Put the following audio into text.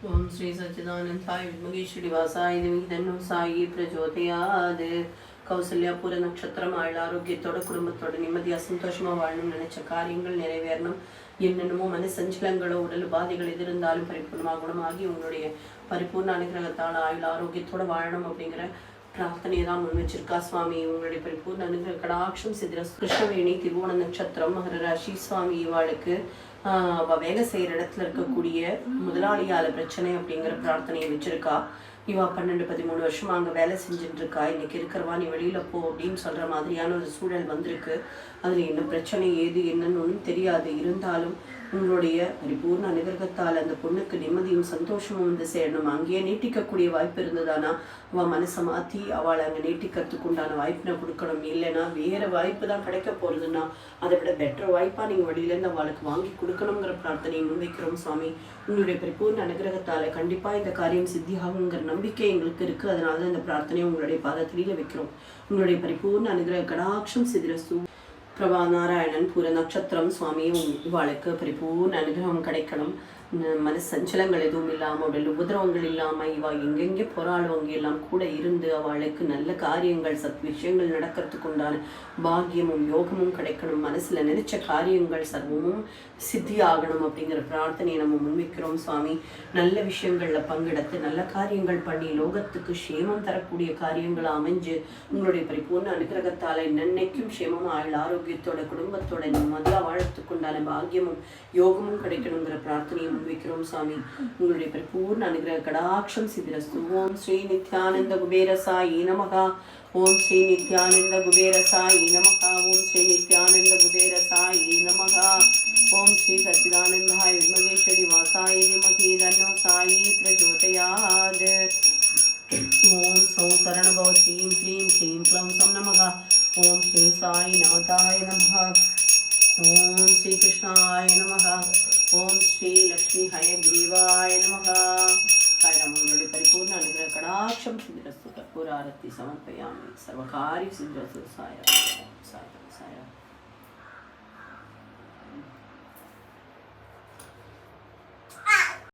ஓம் ஸ்ரீ சச்சிதானந்தாய வித்மகே ஸ்ரீனிவாசாய தீமஹி தன்னோ சாயி பிரச்சோதயாத். கௌசல்யா பூர நட்சத்திரம் ஆயுள் ஆரோக்கியத்தோட குடும்பத்தோட நிம்மதியாக சந்தோஷமாக வாழணும்னு நினைச்ச காரியங்கள் நிறைவேறணும். என்னென்னமோ மனசஞ்சலங்களோ உடல் உபாதைகள் எது இருந்தாலும் பரிபூர்ணமாக குணமாகி உங்களுடைய பரிபூர்ண அனுகிரகத்தால் ஆயுள் ஆரோக்கியத்தோட வாழணும் அப்படிங்கிற பிரார்த்தனையை தான் முன் வச்சிருக்கா சுவாமி. உங்களுடைய பரிபூர்ண அனுகிரக கடாட்சம் சித்திர கிருஷ்ணவேணி திருவோண நட்சத்திரம் மகர ராசி சுவாமி இவாளுக்கு வேலை செய்கிற இடத்துல இருக்கக்கூடிய முதலாளியால பிரச்சனை அப்படிங்கிற பிரார்த்தனையை வச்சிருக்கா. இவா 12-13 வருஷமா அங்கே வேலை செஞ்சுட்டு இருக்கா. இன்னைக்கு இருக்கிறவா நீ வெளியில போ அப்படின்னு சொல்ற மாதிரியான ஒரு சூழல் வந்திருக்கு. அதுல என்ன பிரச்சனை ஏது என்னன்னு ஒன்றும் தெரியாது. இருந்தாலும் உங்களுடைய பரிபூர்ண அனுகிரகத்தால் அந்த பொண்ணுக்கு நிம்மதியும் சந்தோஷமும் வந்து சேரணும். அங்கேயே நீட்டிக்கக்கூடிய வாய்ப்பு இருந்ததானா அவள் மனசை மாற்றி அவளை அங்கே நீட்டிக்கிறதுக்கு உண்டான வாய்ப்பினை கொடுக்கணும். இல்லைன்னா வேறு வாய்ப்பு தான் கிடைக்க போகிறதுன்னா அதை விட பெட்டர் வாய்ப்பாக நீங்கள் வழியிலேருந்து அவளுக்கு வாங்கி கொடுக்கணுங்கிற பிரார்த்தனையை முன்வைக்கிறோம் சுவாமி. உங்களுடைய பரிபூர்ண அனுகிரகத்தால் கண்டிப்பாக இந்த காரியம் சித்தியாகுங்கிற நம்பிக்கை எங்களுக்கு இருக்குது. அதனால தான் இந்த பிரார்த்தனையை உங்களுடைய பாதத்திலே வைக்கிறோம். உங்களுடைய பரிபூர்ண அனுகிரக கடாட்சம் சிதிரசு பிரபா நாராயணன் பூர நட்சத்திரம் சுவாமியும் இவாளுக்கு பரிபூர்ண அனுகிரகம் கிடைக்கணும். மனசஞ்சலங்கள் எதுவும் இல்லாமல் உடல் உபதிரவங்கள் இல்லாமல் இவா எங்கெங்கே போராடுவங்க எல்லாம் கூட இருந்து அவளுக்கு நல்ல காரியங்கள் சத் விஷயங்கள் நடக்கிறதுக்கு உண்டான பாக்கியமும் யோகமும் கிடைக்கணும். மனசில் நினைச்ச காரியங்கள் சர்வமும் சித்தி ஆகணும் அப்படிங்கிற பிரார்த்தனையை நம்ம முன்வைக்கிறோம் சுவாமி. நல்ல விஷயங்களில் பங்கெடுத்து நல்ல காரியங்கள் பண்ணி லோகத்துக்கு க்ஷேமம் தரக்கூடிய காரியங்களை அமைஞ்சு உங்களுடைய பரிபூர்ண அனுகிரகத்தால் என்னென்னைக்கும் க்ஷேமம் ஆயுள் ஆரோக்கியத்தோட குடும்பத்தோட நிம்மதியாக வாழறதுக்கு உண்டான பாக்கியமும் யோகமும் கிடைக்கணுங்கிற பிரார்த்தனையை முன்வைக்கிறோம் சாமி. உங்களுடைய பரிபூர்ண அனுகிரக கடாட்சம் சித்திரஸ்து. ஓம் ஸ்ரீ நித்யானந்த குபேரசாயி நமகா. ஓம் ஸ்ரீ நித்யானந்த குபேரசாயி நமகா. ஓம் ஸ்ரீ நித்யானந்த குபேரசாயி நமகா. ஓம் ஸ்ரீ சச்சிதானந்தாய வித்மகே ஸ்ரீனிவாசாய தீமஹி தன்னோ சாயி பிரச்சோதயாத். ஓம் சௌ சரணபவ ஸ்ரீம் க்ளீம் க்ளீம் க்ளௌம் சம் நமகா. ஓம் ஸ்ரீ சாயி நாதாய நமகா. ஓம் ஸ்ரீ கிருஷ்ணாய நமகா. ஓம் ஸ்ரீ லக்ஷ்மி ஹயக்ரீவாய நமகா. சாய்ராம். உங்களுடைய பரிபூர்ண அனுகிரக கடாட்சம் சித்திரஸ்து. கற்பூர ஆரத்தி சமர்ப்பயாமி. சர்வகாரி சித்திரஸ்து. சாய்ராம் சாய்ராம் சாய்ராம்.